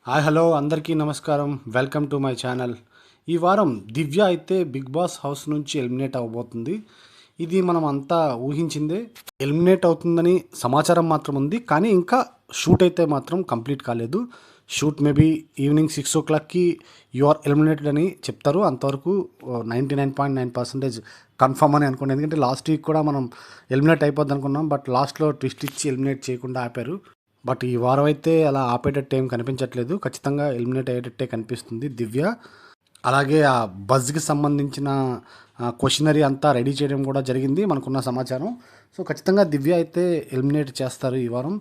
Hi hello అందరికీ నమస్కారం. Welcome to my channel. ఈ వారం దివ్య అయితే బిగ్ బాస్ హౌస్ నుంచి ఎలిమినేట్ అవ్వబోతుంది. ఇది మనం అంతా ఊహించిందే. ఎలిమినేట్ అవుతుందని సమాచారం మాత్రం ఉంది, కానీ ఇంకా షూట్ అయితే మాత్రం కంప్లీట్ కాలేదు. షూట్ మేబీ ఈవినింగ్ 6 o'clockకి యు ఆర్ ఎలిమినేటెడ్ అని చెప్తారు. అంతవరకు 99.9% కన్ఫర్మ్ అని అనుకోండి. ఎందుకంటే లాస్ట్ వీక్ కూడా మనం ఎలిమినేట్ అయిపోద్ది అనుకున్నాం, బట్ లాస్ట్లో ట్విస్ట్ ఇచ్చి ఎలిమినేట్ చేయకుండా ఆపారు. బట్ ఈ వారం అయితే అలా ఆపేటట్టు ఏం కనిపించట్లేదు. ఖచ్చితంగా ఎలిమినేట్ అయ్యేటట్టే కనిపిస్తుంది దివ్య. అలాగే ఆ బజ్కి సంబంధించిన క్వశ్చనరీ అంతా రెడీ చేయడం కూడా జరిగింది మనకున్న సమాచారం. సో ఖచ్చితంగా దివ్య అయితే ఎలిమినేట్ చేస్తారు ఈ వారం.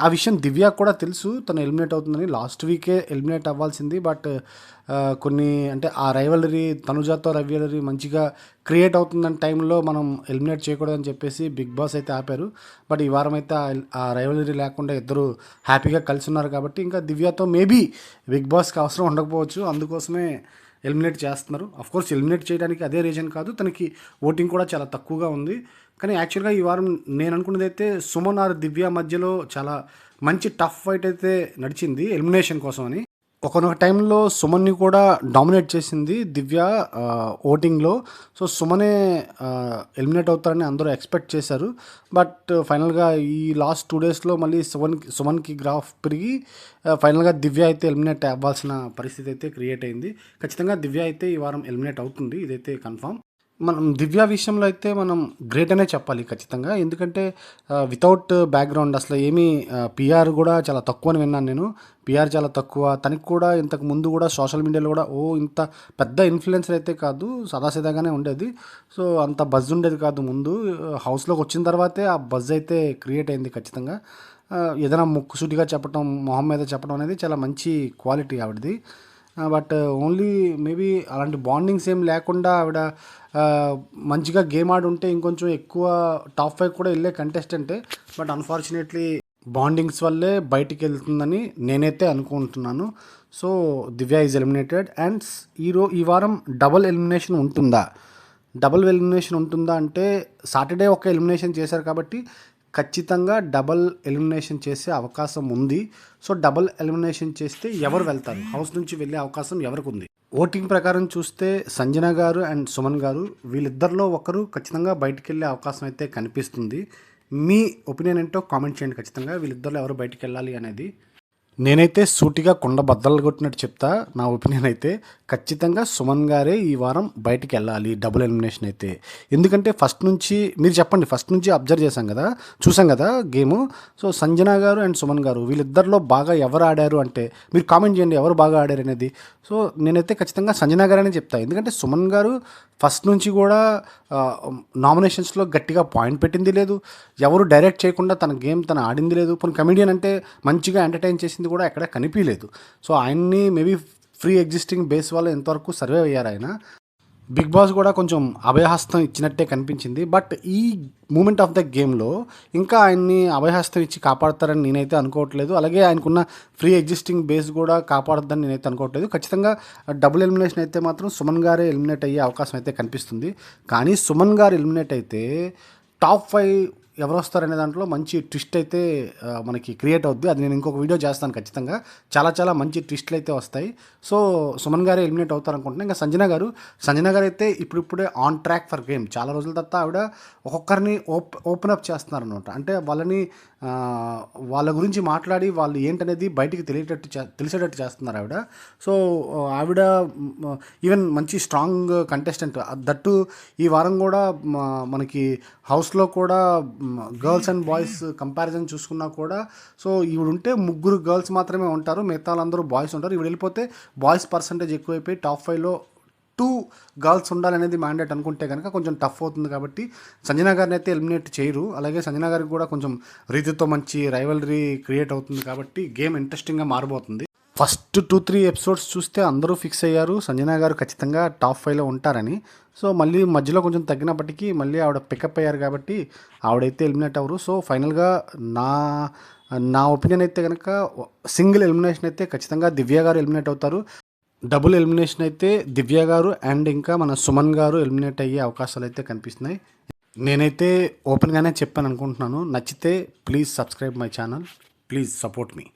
ఆ విషయం దివ్య కూడా తెలుసు, తను ఎలిమినేట్ అవుతుందని. లాస్ట్ వీకే ఎలిమినేట్ అవ్వాల్సింది, బట్ కొన్ని అంటే ఆ రైవలరీ తనుజాతో రైవలరీ మంచిగా క్రియేట్ అవుతుందని టైంలో మనం ఎలిమినేట్ చేయకూడదని చెప్పేసి బిగ్ బాస్ అయితే ఆపారు. బట్ ఈ వారం అయితే ఆ రైవలరీ లేకుండా ఇద్దరు హ్యాపీగా కలిసి ఉన్నారు కాబట్టి ఇంకా దివ్యతో మేబీ బిగ్ బాస్కి అవసరం ఉండకపోవచ్చు. అందుకోసమే ఎలిమినేట్ చేస్తున్నారు. కోర్స్ ఎలిమినేట్ చేయడానికి అదే రీజన్ కాదు, తనకి ఓటింగ్ కూడా చాలా తక్కువగా ఉంది. కానీ యాక్చువల్గా ఈ వారం నేను అనుకున్నది అయితే సుమన్ ఆర్ దివ్య మధ్యలో చాలా మంచి టఫ్ ఫైట్ అయితే నడిచింది ఎలిమినేషన్ కోసం అని. ఒకనొక టైంలో సుమన్ని కూడా డామినేట్ చేసింది దివ్య ఓటింగ్లో. సో సుమనే ఎలిమినేట్ అవుతారని అందరూ ఎక్స్పెక్ట్ చేశారు. బట్ ఫైనల్గా ఈ లాస్ట్ 2 డేస్లో మళ్ళీ సుమన్కి గ్రాఫ్ పెరిగి ఫైనల్గా దివ్య అయితే ఎలిమినేట్ అవ్వాల్సిన పరిస్థితి అయితే క్రియేట్ అయింది. ఖచ్చితంగా దివ్య అయితే ఈ వారం ఎలిమినేట్ అవుతుంది, ఇదైతే కన్ఫామ్. మనం దివ్య విషయంలో అయితే మనం గ్రేట్ అనే చెప్పాలి ఖచ్చితంగా. ఎందుకంటే వితౌట్ బ్యాక్గ్రౌండ్ అసలు ఏమీ పిఆర్ కూడా చాలా తక్కువ అని విన్నాను నేను. పిఆర్ చాలా తక్కువ. తనకి కూడా ఇంతకు ముందు కూడా సోషల్ మీడియాలో కూడా ఇంత పెద్ద ఇన్ఫ్లుయెన్సర్ అయితే కాదు, సదాసీదాగానే ఉండేది. సో అంత బజ్ ఉండేది కాదు ముందు. హౌస్లోకి వచ్చిన తర్వాతే ఆ బజ్ అయితే క్రియేట్ అయింది ఖచ్చితంగా. ఏదైనా ముక్కుసూటిగా చెప్పడం, మొహం మీద చెప్పడం అనేది చాలా మంచి క్వాలిటీ ఆవిడది. బట్ ఓన్లీ మేబీ అలాంటి బాండింగ్స్ ఏం లేకుండా ఆవిడ మంచిగా గేమ్ ఆడి ఉంటే ఇంకొంచెం ఎక్కువ టాప్ 5 కూడా వెళ్ళే కంటెస్టెంటే. బట్ అన్ఫార్చునేట్లీ బాండింగ్స్ వల్లే బయటికి వెళ్తుందని నేనైతే అనుకుంటున్నాను. So Divya is eliminated. And ఈ వారం డబుల్ ఎలిమినేషన్ ఉంటుందా అంటే సాటర్డే ఒక ఎలిమినేషన్ చేశారు కాబట్టి ఖచ్చితంగా డబల్ ఎలిమినేషన్ చేసే అవకాశం ఉంది. సో డబల్ ఎలిమినేషన్ చేస్తే ఎవరు వెళ్తారు, హౌస్ నుంచి వెళ్ళే అవకాశం ఎవరికి ఉంది? ఓటింగ్ ప్రకారం చూస్తే సంజన గారు అండ్ సుమన్ గారు వీళ్ళిద్దరిలో ఒకరు ఖచ్చితంగా బయటికి వెళ్ళే అవకాశం అయితే కనిపిస్తుంది. మీ ఒపీనియన్ ఏంటో కామెంట్ చేయండి ఖచ్చితంగా, వీళ్ళిద్దరిలో ఎవరు బయటికి వెళ్ళాలి అనేది. నేనైతే సూటిగా కుండ బద్దలు కొట్టినట్టు చెప్తా. నా ఒపీనియన్ అయితే ఖచ్చితంగా సుమన్ గారే ఈ వారం బయటికి వెళ్ళాలి డబుల్ ఎలిమినేషన్ అయితే. ఎందుకంటే ఫస్ట్ నుంచి మీరు చెప్పండి, ఫస్ట్ నుంచి అబ్జర్వ్ చూసాం కదా గేము. సో సంజన గారు అండ్ సుమన్ గారు వీళ్ళిద్దరిలో బాగా ఎవరు ఆడారు అంటే మీరు కామెంట్ చేయండి ఎవరు బాగా ఆడారు అనేది. సో నేనైతే ఖచ్చితంగా సంజన గారనే చెప్తాను. ఎందుకంటే సుమన్ గారు ఫస్ట్ నుంచి కూడా నామినేషన్స్లో గట్టిగా పాయింట్ పెట్టింది లేదు, ఎవరు డైరెక్ట్ చేయకుండా తన గేమ్ తను ఆడింది లేదు. కొన్ని కమెడియన్ అంటే మంచిగా ఎంటర్టైన్ చేసింది కూడా ఎక్కడ కనిపించలేదు. సో ఆయన్ని మేబీ ఫ్రీ ఎగ్జిస్టింగ్ బేస్ వల్ల ఎంతవరకు సర్వే అయ్యారు ఆయన. బిగ్ బాస్ కూడా కొంచెం అభయహస్తం ఇచ్చినట్టే కనిపించింది. బట్ ఈ మూమెంట్ ఆఫ్ ద గేమ్లో ఇంకా ఆయన్ని అభయహస్తం ఇచ్చి కాపాడతారని నేనైతే అనుకోవట్లేదు. అలాగే ఆయనకున్న ఫ్రీ ఎగ్జిస్టింగ్ బేస్ కూడా కాపాడుతుందని నేనైతే అనుకోవట్లేదు. ఖచ్చితంగా డబుల్ ఎలిమినేషన్ అయితే మాత్రం సుమన్ గారే ఎలిమినేట్ అయ్యే అవకాశం అయితే కనిపిస్తుంది. కానీ సుమన్ గారు ఎలిమినేట్ అయితే టాప్ 5 ఎవరు వస్తారనే దాంట్లో మంచి ట్విస్ట్ అయితే మనకి క్రియేట్ అవుద్ది. అది నేను ఇంకొక వీడియో చేస్తాను ఖచ్చితంగా. చాలా చాలా మంచి ట్విస్ట్లు అయితే వస్తాయి. సో సుమన్ గారే ఎలిమినేట్ అవుతారనుకుంటున్నాను. ఇంకా సంజన గారు అయితే ఇప్పుడిప్పుడే ఆన్ ట్రాక్ ఫర్ గేమ్. చాలా రోజుల తర్వాత ఆవిడ ఒక్కొక్కరిని ఓపెన్ అప్ చేస్తున్నారనమాట. అంటే వాళ్ళ గురించి మాట్లాడి వాళ్ళు ఏంటనేది బయటికి తెలిసేటట్టు చేస్తున్నారు ఆవిడ. సో ఆవిడ ఈవెన్ మంచి స్ట్రాంగ్ కంటెస్టెంట్. దట్టు ఈ వారం కూడా మనకి హౌస్లో కూడా గర్ల్స్ అండ్ బాయ్స్ కంపారిజన్ చూసుకున్నా కూడా సో ఈవిడ ఉంటే 3 గర్ల్స్ మాత్రమే ఉంటారు, మిగతా వాళ్ళందరూ బాయ్స్ ఉంటారు. ఈవిడ వెళ్ళిపోతే బాయ్స్ పర్సంటేజ్ ఎక్కువైపోయి టాప్ 5లో 2 గర్ల్స్ ఉండాలనేది మ్యాండేట్ అనుకుంటే కనుక కొంచెం టఫ్ అవుతుంది. కాబట్టి సంజన గారిని అయితే ఎలిమినేట్ చేయరు. అలాగే సంజన గారికి కూడా కొంచెం రీతితో మంచి రైవలరీ క్రియేట్ అవుతుంది కాబట్టి గేమ్ ఇంట్రెస్టింగ్గా మారబోతుంది. ఫస్ట్ 2-3 ఎపిసోడ్స్ చూస్తే అందరూ ఫిక్స్ అయ్యారు సంజన గారు ఖచ్చితంగా టాప్ 5లో ఉంటారని. సో మళ్ళీ మధ్యలో కొంచెం తగ్గినప్పటికీ మళ్ళీ ఆవిడ పికప్ అయ్యారు కాబట్టి ఆవిడైతే ఎలిమినేట్ అవ్వరు. సో ఫైనల్గా నా ఒపీనియన్ అయితే కనుక సింగిల్ ఎలిమినేషన్ అయితే ఖచ్చితంగా దివ్య గారు ఎలిమినేట్ అవుతారు. డబుల్ ఎలిమినేషన్ అయితే దివ్య గారు అండ్ ఇంకా మన సుమన్ గారు ఎలిమినేట్ అయ్యే అవకాశాలు అయితే కనిపిస్తున్నాయి. నేనైతే ఓపెన్గానే చెప్పాను అనుకుంటున్నాను. నచ్చితే please subscribe my channel, please support me.